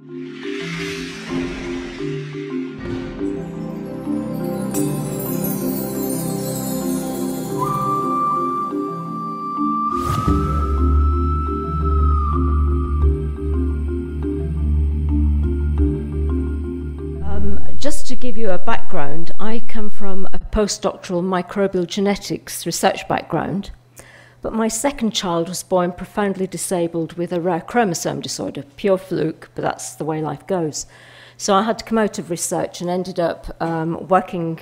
Just to give you a background, I come from a postdoctoral microbial genetics research background, but my second child was born profoundly disabled with a rare chromosome disorder, pure fluke, but that's the way life goes. So I had to come out of research and ended up working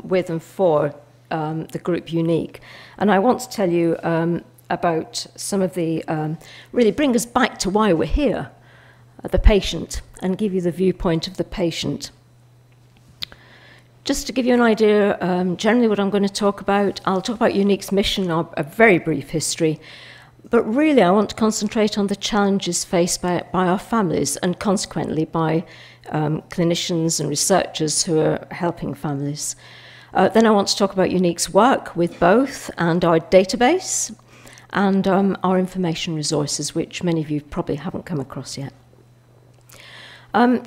with and for the group Unique. And I want to tell you about some of the, really bring us back to why we're here, the patient, and give you the viewpoint of the patient. Just to give you an idea, generally what I'm going to talk about, I'll talk about Unique's mission, a very brief history, but really I want to concentrate on the challenges faced by our families and consequently by clinicians and researchers who are helping families. Then I want to talk about Unique's work with both and our database and our information resources, which many of you probably haven't come across yet.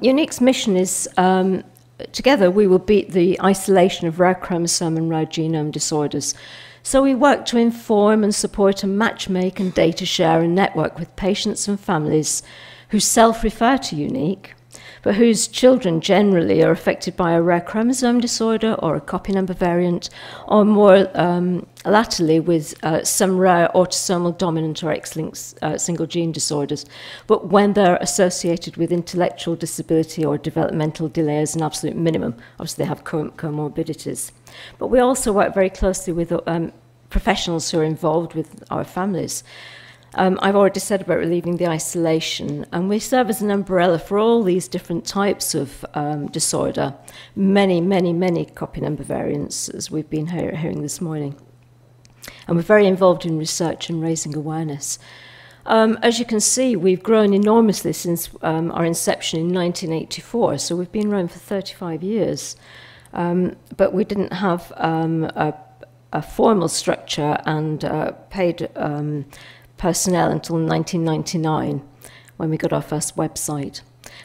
Unique's mission is together we will beat the isolation of rare chromosome and rare genome disorders. So we work to inform and support and matchmake and data share and network with patients and families who self-refer to Unique, but whose children generally are affected by a rare chromosome disorder or a copy number variant, or more latterly with some rare autosomal dominant or X-linked single gene disorders, but when they're associated with intellectual disability or developmental delay as an absolute minimum. Obviously they have comorbidities. But we also work very closely with professionals who are involved with our families. I've already said about relieving the isolation, and we serve as an umbrella for all these different types of disorder, many copy number variants, as we've been hearing this morning. And we're very involved in research and raising awareness. As you can see, we've grown enormously since our inception in 1984, so we've been around for 35 years. But we didn't have a formal structure and paid personnel until 1999, when we got our first website.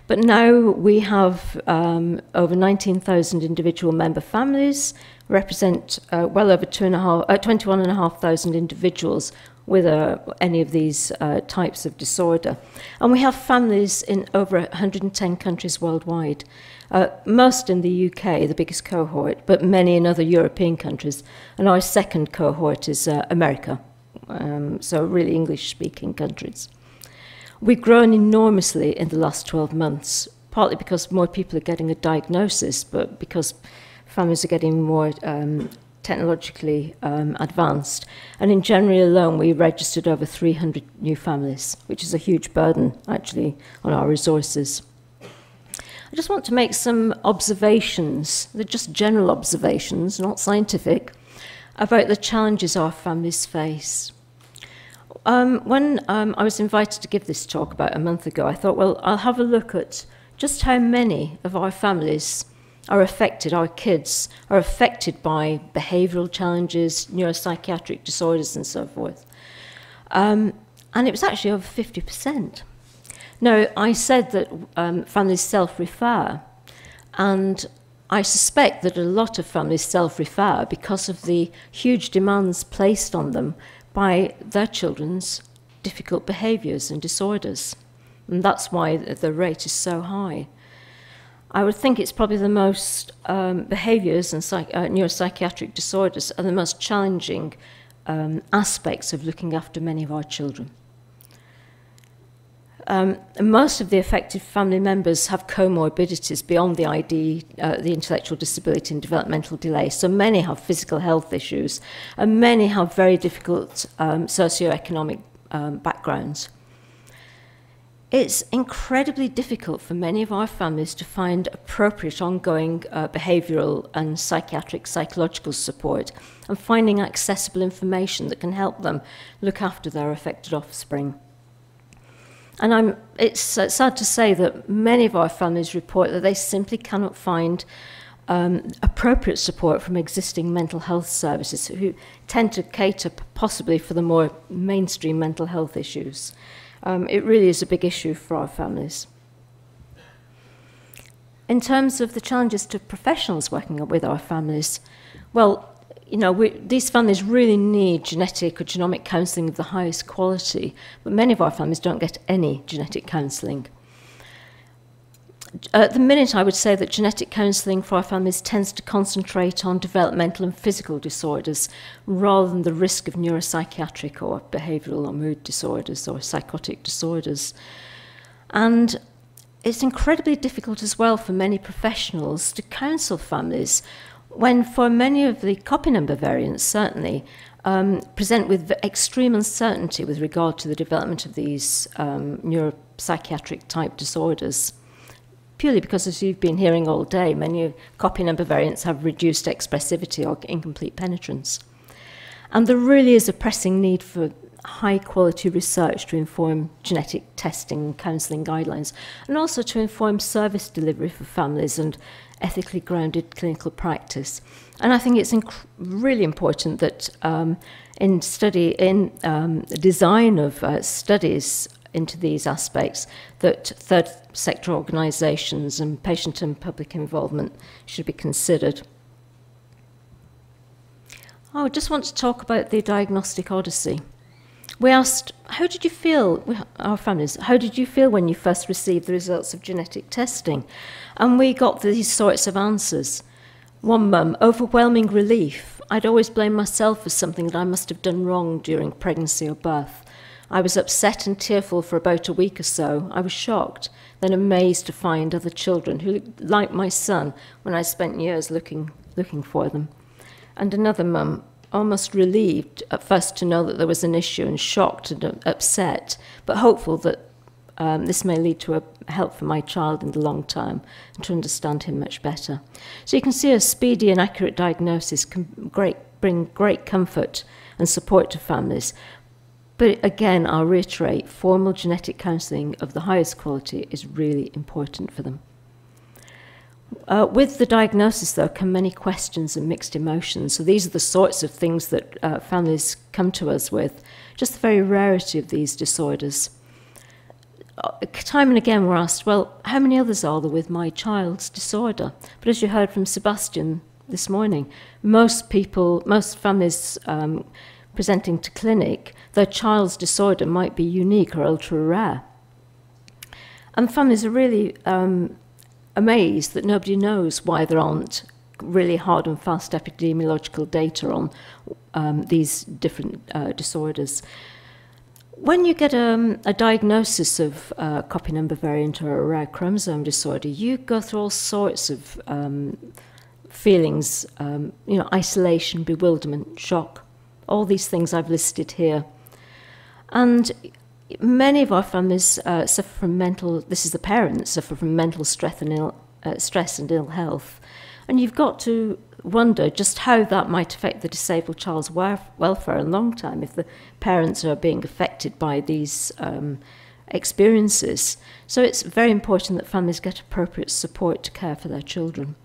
But now we have over 19,000 individual member families, represent well over 21,500 individuals with any of these types of disorder. And we have families in over 110 countries worldwide, most in the UK, the biggest cohort, but many in other European countries. And our second cohort is America. So really English-speaking countries. We've grown enormously in the last 12 months, partly because more people are getting a diagnosis, but because families are getting more technologically advanced. And in January alone, we registered over 300 new families, which is a huge burden, actually, on our resources. I just want to make some observations. They're just general observations, not scientific, about the challenges our families face. When I was invited to give this talk about a month ago, I thought, well, I'll have a look at just how many of our families are affected, our kids are affected by behavioural challenges, neuropsychiatric disorders and so forth. And it was actually over 50%. Now, I said that families self-refer, and I suspect that a lot of families self-refer because of the huge demands placed on them by their children's difficult behaviours and disorders. And that's why the rate is so high. I would think it's probably the most behaviours and neuropsychiatric disorders are the most challenging aspects of looking after many of our children. Most of the affected family members have comorbidities beyond the ID, the intellectual disability and developmental delay. So many have physical health issues, and many have very difficult socioeconomic backgrounds. It's incredibly difficult for many of our families to find appropriate ongoing behavioural and psychiatric, psychological support, and finding accessible information that can help them look after their affected offspring. And it's sad to say that many of our families report that they simply cannot find appropriate support from existing mental health services who tend to cater possibly for the more mainstream mental health issues. It really is a big issue for our families. in terms of the challenges to professionals working with our families, well, you know, these families really need genetic or genomic counselling of the highest quality, but many of our families don't get any genetic counselling. At the minute, I would say that genetic counselling for our families tends to concentrate on developmental and physical disorders rather than the risk of neuropsychiatric or behavioural or mood disorders or psychotic disorders. And it's incredibly difficult as well for many professionals to counsel families when, for many of the copy number variants, certainly, present with extreme uncertainty with regard to the development of these neuropsychiatric type disorders. Purely because, as you've been hearing all day, many copy number variants have reduced expressivity or incomplete penetrance. And there really is a pressing need for high-quality research to inform genetic testing and counselling guidelines, and also to inform service delivery for families and ethically grounded clinical practice. And I think it's really important that in the design of studies into these aspects, that third sector organisations and patient and public involvement should be considered. I just want to talk about the diagnostic odyssey. We asked, how did you feel, our families, how did you feel when you first received the results of genetic testing? And we got these sorts of answers. One mum, overwhelming relief. I'd always blame myself for something that I must have done wrong during pregnancy or birth. I was upset and tearful for about a week or so. I was shocked, then amazed to find other children who looked like my son when I spent years looking for them. And another mum, almost relieved at first to know that there was an issue and shocked and upset, but hopeful that this may lead to a help for my child in the long term and to understand him much better. So you can see a speedy and accurate diagnosis can bring great comfort and support to families. But again, I'll reiterate, formal genetic counselling of the highest quality is really important for them. With the diagnosis, though, come many questions and mixed emotions. So these are the sorts of things that families come to us with, just the very rarity of these disorders. Time and again we're asked, well, how many others are there with my child's disorder? But as you heard from Sebastian this morning, most families presenting to clinic, their child's disorder might be unique or ultra-rare. And families are really amazed that nobody knows why there aren't really hard and fast epidemiological data on these different disorders. When you get a diagnosis of a copy number variant or a rare chromosome disorder, you go through all sorts of feelings, isolation, bewilderment, shock, all these things I've listed here. And many of our families suffer from this is the parents, suffer from mental stress and ill health. And you've got to wonder just how that might affect the disabled child's welfare in a long time if the parents are being affected by these experiences. So it's very important that families get appropriate support to care for their children.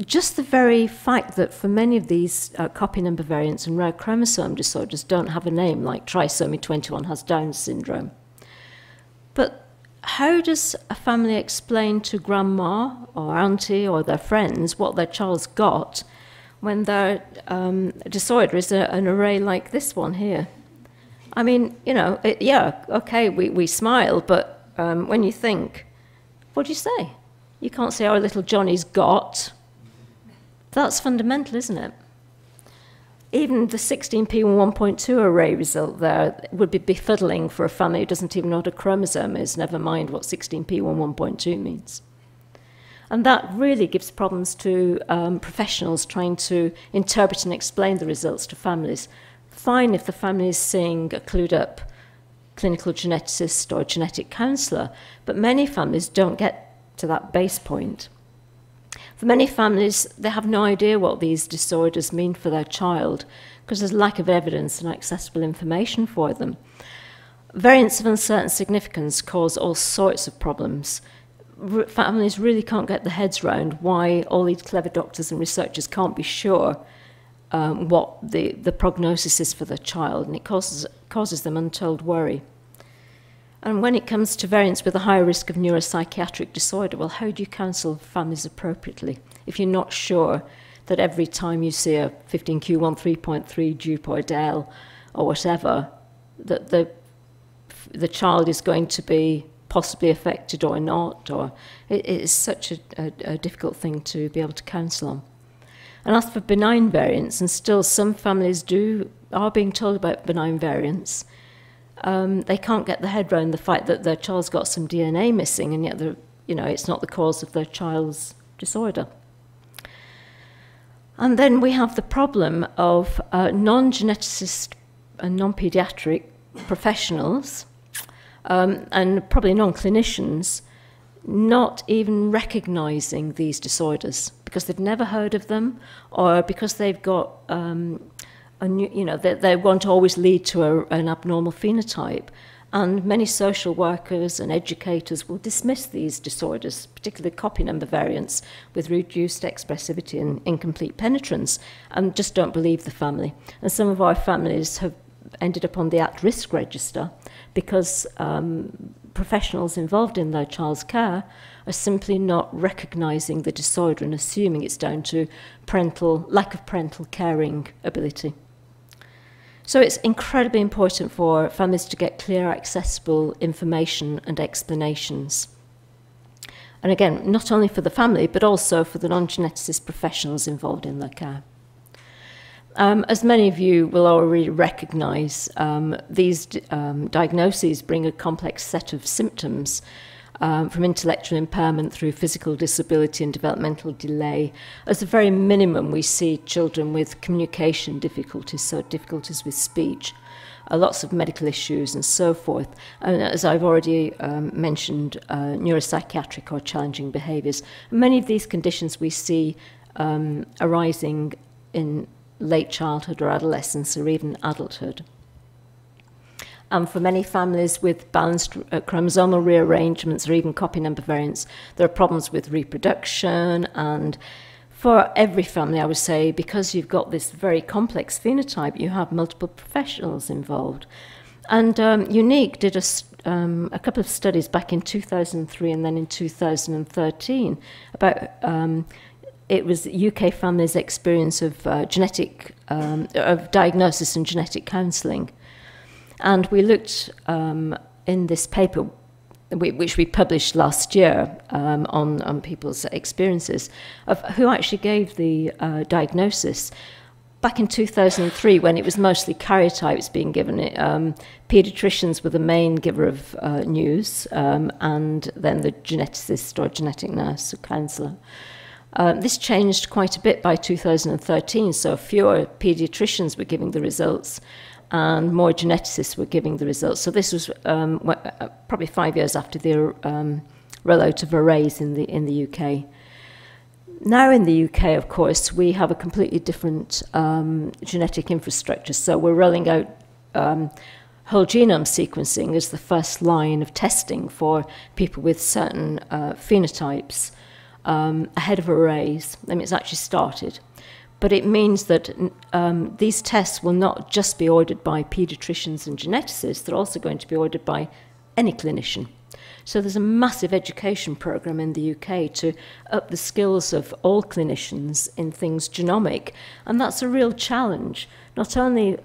Just the very fact that for many of these copy number variants and rare chromosome disorders don't have a name, like trisomy 21 has Down syndrome. But how does a family explain to grandma or auntie or their friends what their child's got when their disorder is an array like this one here? I mean, okay, we smile, but when you think, what do you say? You can't say, oh, little Johnny's got. That's fundamental, isn't it? Even the 16p1.2 array result there would be befuddling for a family who doesn't even know what a chromosome is, never mind what 16p1.2 means. And that really gives problems to professionals trying to interpret and explain the results to families. Fine if the family is seeing a clued-up clinical geneticist or a genetic counsellor, but many families don't get to that base point. For many families, they have no idea what these disorders mean for their child because there's lack of evidence and accessible information for them. Variants of uncertain significance cause all sorts of problems. Families really can't get their heads around why all these clever doctors and researchers can't be sure what the prognosis is for their child, and it causes them untold worry. And when it comes to variants with a higher risk of neuropsychiatric disorder, well, how do you counsel families appropriately if you're not sure that every time you see a 15q13.3 Duport-Dale or whatever, that the child is going to be possibly affected or not, or it is such a difficult thing to be able to counsel on. And as for benign variants, and still some families are being told about benign variants, they can't get their head around the fact that their child's got some DNA missing, and yet it's not the cause of their child's disorder. And then we have the problem of non-geneticist and non-pediatric professionals, and probably non-clinicians, not even recognising these disorders because they've never heard of them, or because they've got they won't always lead to an abnormal phenotype. And many social workers and educators will dismiss these disorders, particularly copy number variants with reduced expressivity and incomplete penetrance, and just don't believe the family. And some of our families have ended up on the at-risk register because professionals involved in their child's care are simply not recognising the disorder and assuming it's down to lack of parental caring ability. So it's incredibly important for families to get clear, accessible information and explanations. And again, not only for the family, but also for the non-geneticist professionals involved in their care. As many of you will already recognise, these diagnoses bring a complex set of symptoms, from intellectual impairment through physical disability and developmental delay. As a very minimum, we see children with communication difficulties, so difficulties with speech, lots of medical issues and so forth. And as I've already mentioned, neuropsychiatric or challenging behaviours. Many of these conditions we see arising in late childhood or adolescence or even adulthood. For many families with balanced chromosomal rearrangements or even copy number variants, there are problems with reproduction. And for every family, I would say, because you've got this very complex phenotype, you have multiple professionals involved. And Unique did a couple of studies back in 2003 and then in 2013 about it was UK families' experience of of diagnosis and genetic counselling. And we looked in this paper, which we published last year, on people's experiences of who actually gave the diagnosis. Back in 2003, when it was mostly karyotypes being given, paediatricians were the main giver of news, and then the geneticist or genetic nurse or counsellor. This changed quite a bit by 2013, so fewer paediatricians were giving the results and more geneticists were giving the results. So this was probably 5 years after the rollout of arrays in the UK. Now in the UK, of course, we have a completely different genetic infrastructure. So we're rolling out whole genome sequencing as the first line of testing for people with certain phenotypes ahead of arrays. I mean, it's actually started. But it means that these tests will not just be ordered by paediatricians and geneticists, they're also going to be ordered by any clinician. So there's a massive education program in the UK to up the skills of all clinicians in things genomic. And that's a real challenge, not only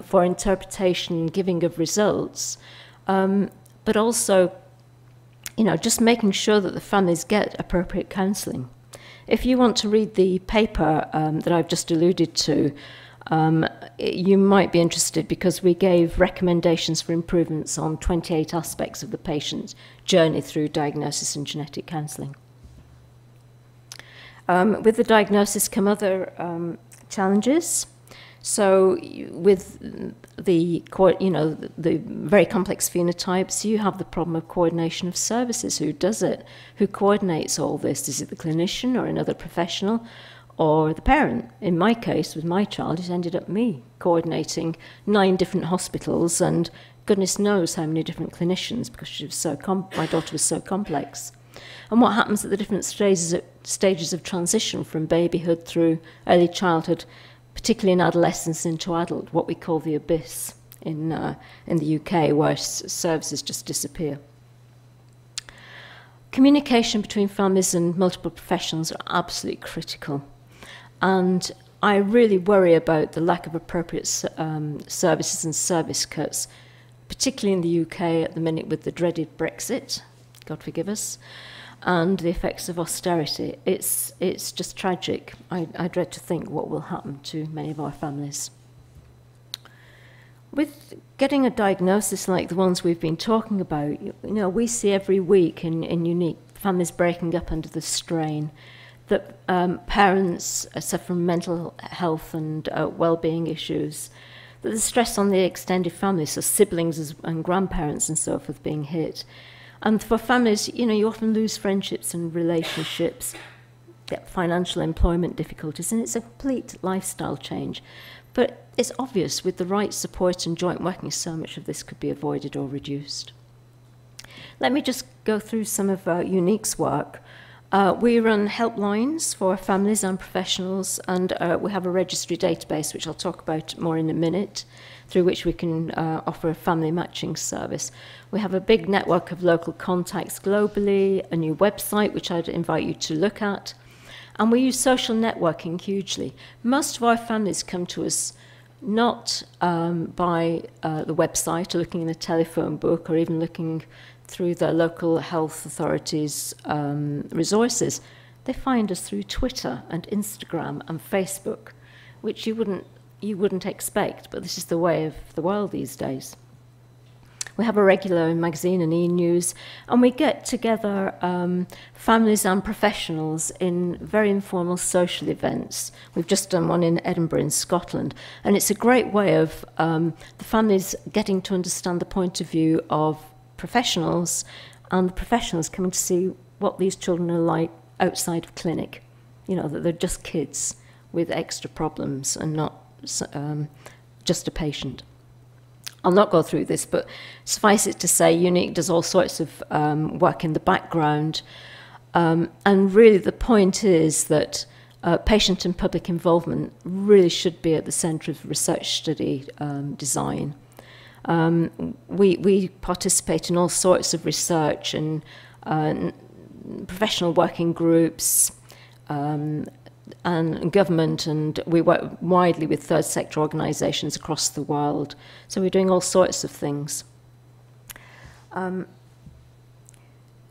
for interpretation and giving of results, but also, just making sure that the families get appropriate counselling. If you want to read the paper that I've just alluded to, you might be interested because we gave recommendations for improvements on 28 aspects of the patient's journey through diagnosis and genetic counselling. With the diagnosis come other challenges. So with the very complex phenotypes, you have the problem of coordination of services. Who does it? Who coordinates all this? Is it the clinician or another professional or the parent? In my case, with my child, it ended up me coordinating 9 different hospitals and goodness knows how many different clinicians because she was my daughter was so complex. And what happens at the different stages of transition from babyhood through early childhood, particularly in adolescence into adult, what we call the abyss. in the UK, where services just disappear. Communication between families and multiple professionals are absolutely critical. And I really worry about the lack of appropriate services and service cuts, particularly in the UK at the minute with the dreaded Brexit, God forgive us, and the effects of austerity. It's just tragic. I dread to think what will happen to many of our families. With getting a diagnosis like the ones we've been talking about, we see every week in Unique families breaking up under the strain, that parents suffer from mental health and well-being issues, that the stress on the extended family, so siblings and grandparents and so forth, being hit. And for families, you often lose friendships and relationships, get financial employment difficulties, and it's a complete lifestyle change. But it's obvious with the right support and joint working, so much of this could be avoided or reduced. Let me just go through some of Unique's work. We run helplines for families and professionals, and we have a registry database, which I'll talk about more in a minute, through which we can offer a family matching service. We have a big network of local contacts globally, a new website, which I'd invite you to look at. And we use social networking hugely. Most of our families come to us not by the website or looking in a telephone book or even looking through the local health authorities' resources. They find us through Twitter and Instagram and Facebook, which you wouldn't expect, but this is the way of the world these days. We have a regular magazine and e-news, and we get together families and professionals in very informal social events. We've just done one in Edinburgh in Scotland, and it's a great way of the families getting to understand the point of view of professionals, and the professionals coming to see what these children are like outside of clinic. That they're just kids with extra problems and not just a patient. I'll not go through this, but suffice it to say, Unique does all sorts of work in the background. And really the point is that patient and public involvement really should be at the centre of research study design. We participate in all sorts of research and professional working groups, and government, and we work widely with third sector organisations across the world. So we're doing all sorts of things. Now,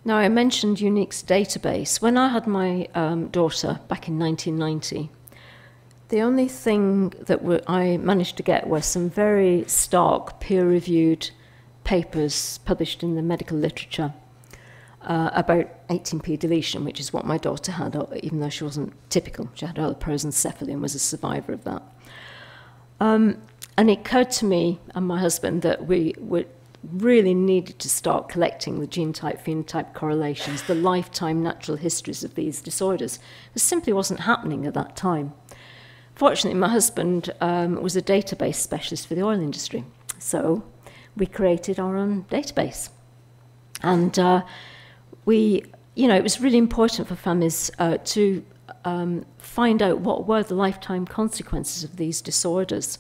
I mentioned Unique's database. When I had my daughter back in 1990, the only thing that I managed to get were some very stark, peer-reviewed papers published in the medical literature about 18p deletion, which is what my daughter had, even though she wasn't typical. She had prosencephaly and was a survivor of that. And it occurred to me and my husband that we really needed to start collecting the genotype-phenotype correlations, the lifetime natural histories of these disorders. It simply wasn't happening at that time. Fortunately, my husband was a database specialist for the oil industry, so we created our own database. And it was really important for families to find out what were the lifetime consequences of these disorders.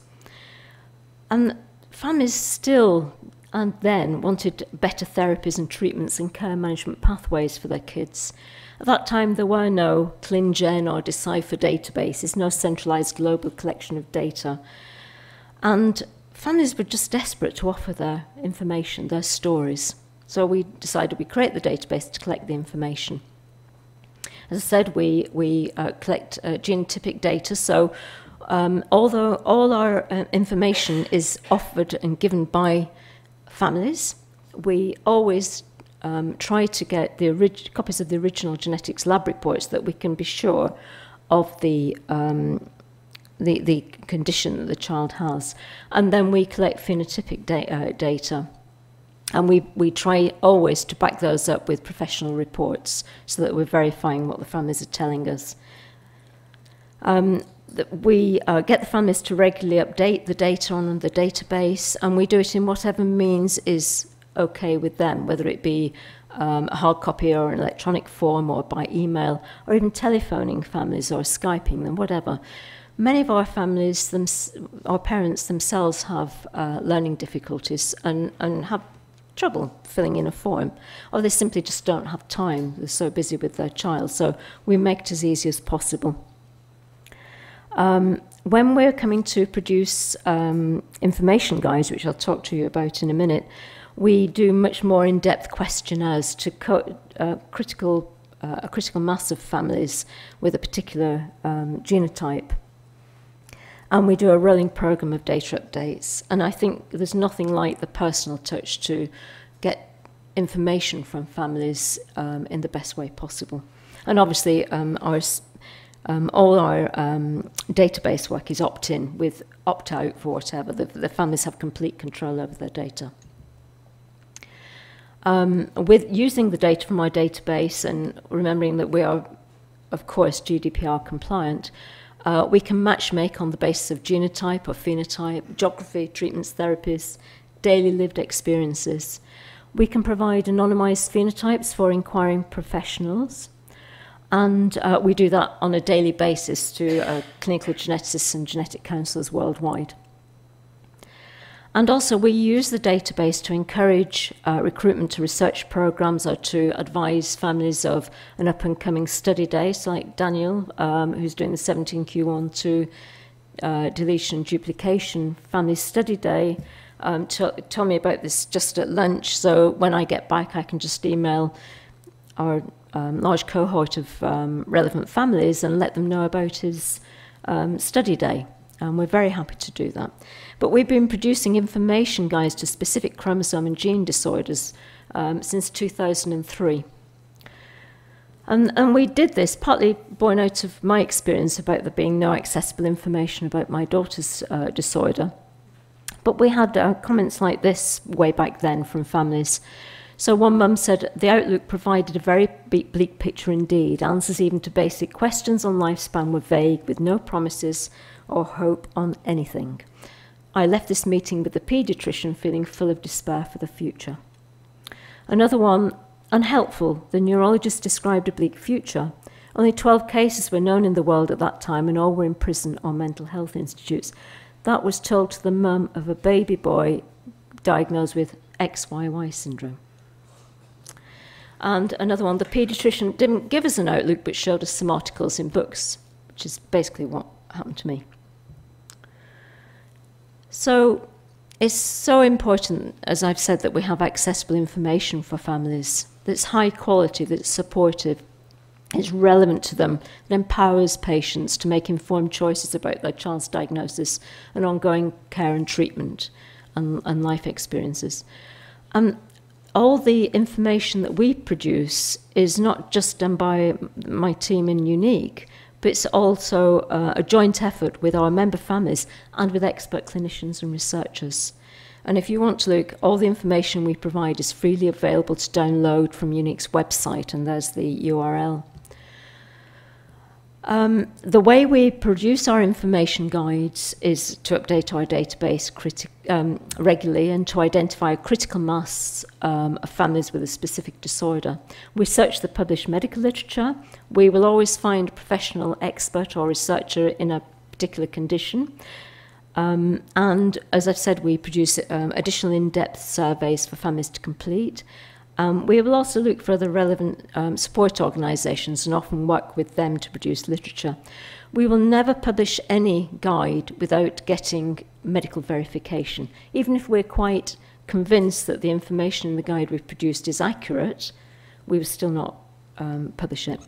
And families still and then wanted better therapies and treatments and care management pathways for their kids. At that time, there were no ClinGen or Decipher databases, no centralised global collection of data. And families were just desperate to offer their information, their stories. So we decided we'd create the database to collect the information. As I said, we collect genotypic data, so although all our information is offered and given by families, we always try to get the copies of the original genetics lab reports that we can be sure of the condition that the child has. And then we collect phenotypic data. And we try always to back those up with professional reports so that we're verifying what the families are telling us. We get the families to regularly update the data on the database, and we do it in whatever means is okay with them, whether it be a hard copy or an electronic form or by email, or even telephoning families or Skyping them, whatever. Many of our families, our parents themselves have learning difficulties and have trouble filling in a form, or they simply just don't have time. They're so busy with their child, so we make it as easy as possible. When we're coming to produce information guides, which I'll talk to you about in a minute, we do much more in-depth questionnaires to a critical mass of families with a particular genotype. And we do a rolling program of data updates. And I think there's nothing like the personal touch to get information from families in the best way possible. And obviously, all our database work is opt-in with opt-out for whatever. The families have complete control over their data. With using the data from our database and remembering that we are, of course, GDPR compliant, we can match-make on the basis of genotype or phenotype, geography, treatments, therapies, daily lived experiences. We can provide anonymized phenotypes for inquiring professionals, and we do that on a daily basis to clinical geneticists and genetic counsellors worldwide. And also we use the database to encourage recruitment to research programs or to advise families of an up-and-coming study day, so like Daniel, who's doing the 17q12 deletion and duplication family study day, told me about this just at lunch, so when I get back I can just email our large cohort of relevant families and let them know about his study day. And we're very happy to do that. But we've been producing information guides to specific chromosome and gene disorders since 2003. And we did this partly born out of my experience about there being no accessible information about my daughter's disorder. But we had comments like this way back then from families. So one mum said, "The outlook provided a very bleak picture indeed. Answers even to basic questions on lifespan were vague, with no promises or hope on anything. I left this meeting with the paediatrician feeling full of despair for the future." Another one, "Unhelpful. The neurologist described a bleak future. Only 12 cases were known in the world at that time, and all were in prison or mental health institutes." That was told to the mum of a baby boy diagnosed with XYY syndrome. And another one, "The paediatrician didn't give us an outlook but showed us some articles in books," which is basically what happened to me. So it's so important, as I've said, that we have accessible information for families that's high quality, that's supportive, it's relevant to them, that empowers patients to make informed choices about their child's diagnosis and ongoing care and treatment and life experiences. And all the information that we produce is not just done by my team in Unique, but it's also a joint effort with our member families and with expert clinicians and researchers. And if you want to look, all the information we provide is freely available to download from Unique's website, and there's the URL. The way we produce our information guides is to update our database regularly and to identify a critical mass of families with a specific disorder. We search the published medical literature. We will always find a professional expert or researcher in a particular condition. And as I've said, we produce additional in-depth surveys for families to complete. We will also look for other relevant support organisations and often work with them to produce literature. We will never publish any guide without getting medical verification. Even if we're quite convinced that the information in the guide we've produced is accurate, we will still not publish it.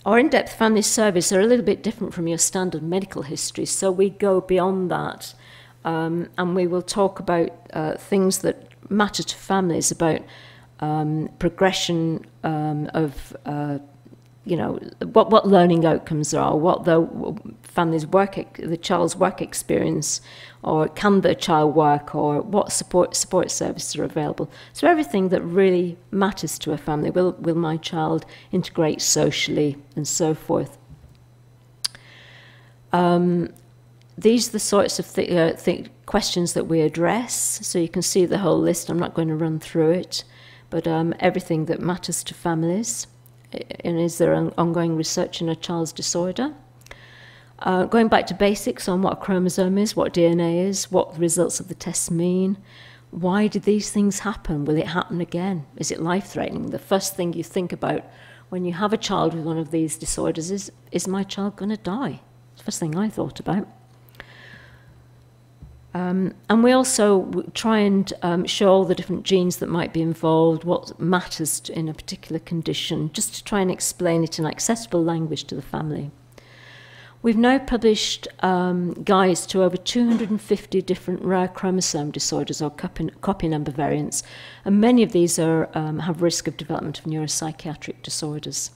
Our in-depth family surveys are a little bit different from your standard medical history, so we go beyond that, and we will talk about things that matter to families, about progression of, what learning outcomes are, what the family's the child's work experience, or can the child work, or what support services are available. So everything that really matters to a family. Will my child integrate socially, and so forth. These are the sorts of questions that we address. So you can see the whole list. I'm not going to run through it, but everything that matters to families. And is there ongoing research in a child's disorder? Going back to basics on what a chromosome is, what DNA is, what the results of the tests mean. Why did these things happen? Will it happen again? Is it life-threatening? The first thing you think about when you have a child with one of these disorders is my child going to die? It's the first thing I thought about. And we also try and show all the different genes that might be involved, what matters in a particular condition, just to try and explain it in accessible language to the family. We've now published guides to over 250 different rare chromosome disorders or copy number variants, and many of these are, have risk of development of neuropsychiatric disorders.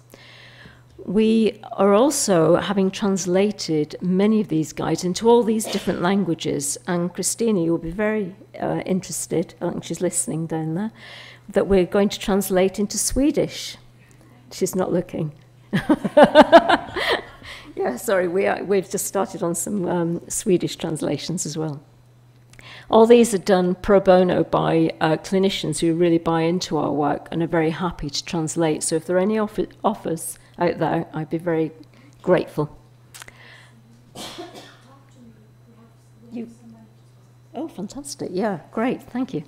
We are also having translated many of these guides into all these different languages, and Christina, you'll be very interested, I think she's listening down there, that we're going to translate into Swedish. She's not looking. Yeah, sorry, we've just started on some Swedish translations as well. All these are done pro bono by clinicians who really buy into our work and are very happy to translate. So if there are any offers out there, I'd be very grateful. Oh, fantastic. Yeah, great. Thank you.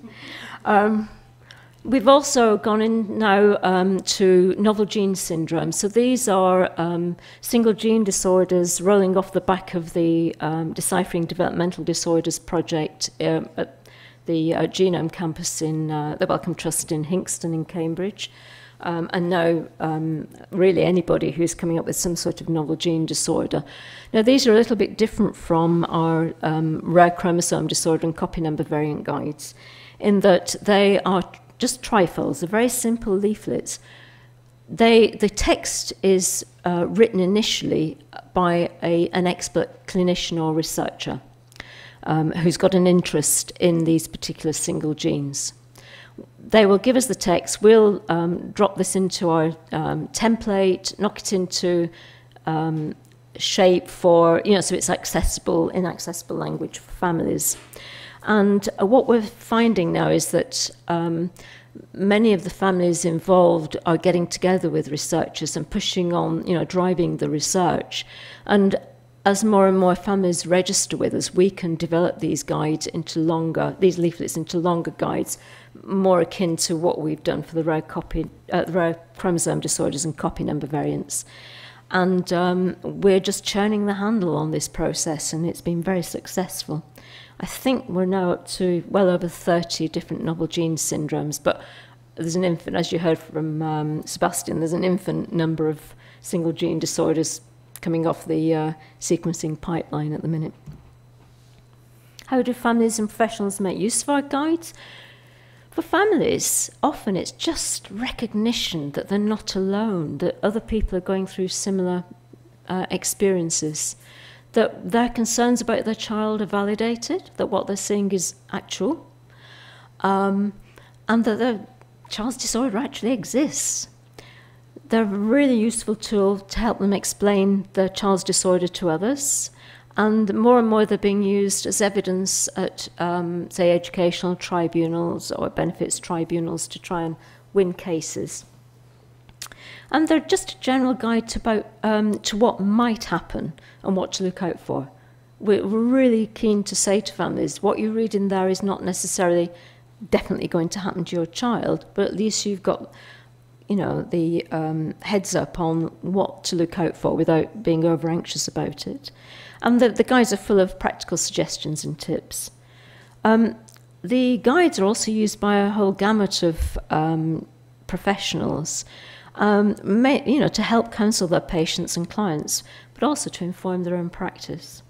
We've also gone in now to novel gene syndrome. So these are single gene disorders rolling off the back of the Deciphering Developmental Disorders project at the Genome campus in the Wellcome Trust in Hinxton in Cambridge. And now really anybody who's coming up with some sort of novel gene disorder. Now these are a little bit different from our rare chromosome disorder and copy number variant guides in that they are just trifolds, they're very simple leaflets. The text is written initially by an expert clinician or researcher who's got an interest in these particular single genes. They will give us the text, we'll drop this into our template, knock it into shape for, so it's accessible, in accessible language for families. And what we're finding now is that many of the families involved are getting together with researchers and pushing on, driving the research. And as more and more families register with us, we can develop these guides into these leaflets into longer guides, more akin to what we've done for the rare chromosome disorders and copy number variants. And we're just churning the handle on this process, and it's been very successful. I think we're now up to well over 30 different novel gene syndromes, but there's an infinite, as you heard from Sebastian, there's an infinite number of single gene disorders coming off the sequencing pipeline at the minute. How do families and professionals make use of our guides? For families, often it's just recognition that they're not alone, that other people are going through similar experiences, that their concerns about their child are validated, that what they're seeing is actual, and that their child's disorder actually exists. They're a really useful tool to help them explain their child's disorder to others, and more they're being used as evidence at, say, educational tribunals or benefits tribunals to try and win cases. And they're just a general guide to what might happen and what to look out for. We're really keen to say to families, what you read in there is not necessarily definitely going to happen to your child, but at least you've got, the heads up on what to look out for without being over anxious about it. And the guides are full of practical suggestions and tips. The guides are also used by a whole gamut of professionals, to help counsel their patients and clients, but also to inform their own practice.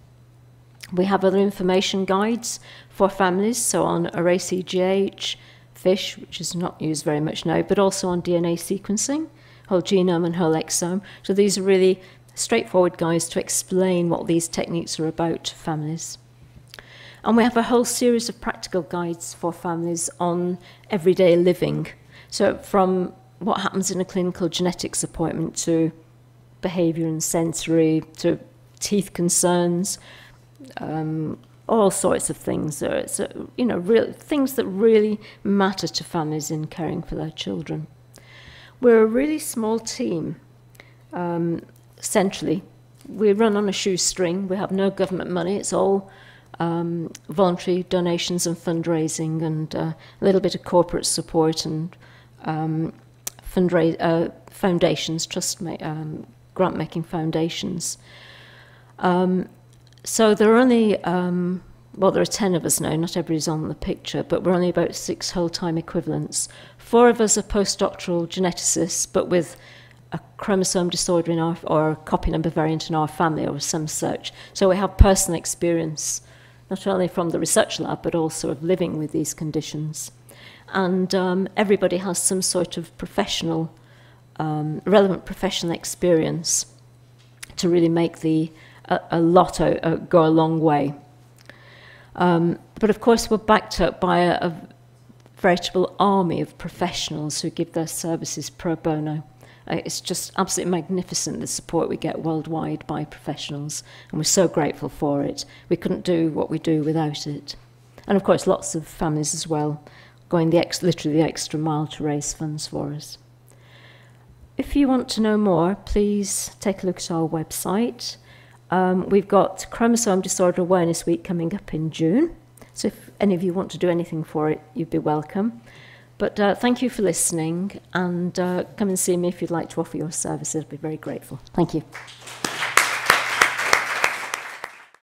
We have other information guides for families, so on ARAY-CGH, FISH, which is not used very much now, but also on DNA sequencing, whole genome and whole exome. So these are really straightforward guides to explain what these techniques are about to families. And we have a whole series of practical guides for families on everyday living. So from what happens in a clinical genetics appointment to behaviour and sensory, to teeth concerns, all sorts of things. So, real things that really matter to families in caring for their children. We're a really small team, centrally, we run on a shoestring. We have no government money. It's all voluntary donations and fundraising and a little bit of corporate support and foundations, grant-making foundations. So there are only, well, there are 10 of us now, not everybody's on the picture, but we're only about 6 whole-time equivalents. 4 of us are postdoctoral geneticists, but with a chromosome disorder in our, or a copy number variant in our family or some such. So we have personal experience, not only from the research lab, but also of living with these conditions. And everybody has some sort of professional, relevant professional experience to really make a lot go a long way. But of course, we're backed up by a veritable army of professionals who give their services pro bono. It's just absolutely magnificent, the support we get worldwide by professionals, and we're so grateful for it. We couldn't do what we do without it. And of course, lots of families as well, going literally the extra mile to raise funds for us. If you want to know more, please take a look at our website. We've got Chromosome Disorder Awareness Week coming up in June, so if any of you want to do anything for it, you'd be welcome. But thank you for listening, and come and see me if you'd like to offer your services. I'd be very grateful. Thank you.